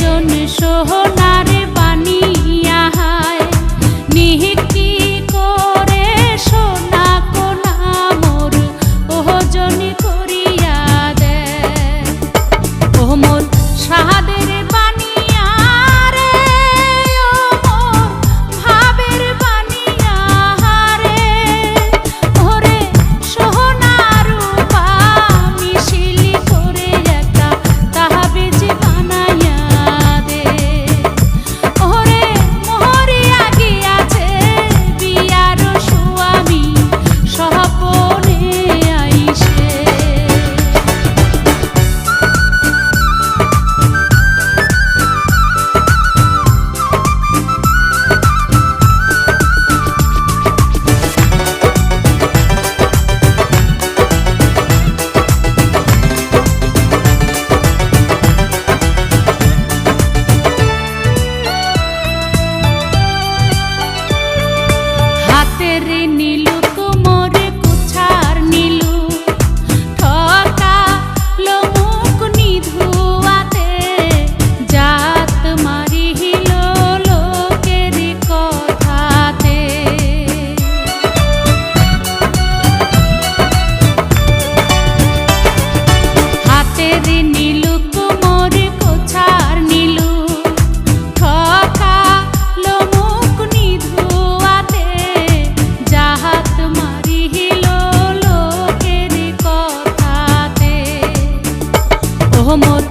জন সোহনার বানিয়া হায় নিহিকি করে সোনা কোনা মোর ওজন করিয়া দে ও মোর সাহাদের বানিয়া রে ও মোর ভাবের বানিয়া রে ওরে সোহনা রূপা মিশিলি করে একটা তাহাবিজ বানাইয়া দে ওরে মোহরিয়া গিয়াছে বিয়ার স্বামী স্বপনে আইসে হাতের নীলুক মোরে কুছার নীলু ঠকালো মুখ নিধুয়াতে জাত মারিল লোকের কথাতে হাতের নীলুক মোরে কুছার নীলু ঠকালো মুখ নিধুয়াতে জাহাত মারিল লোকের কথাতে ও মোর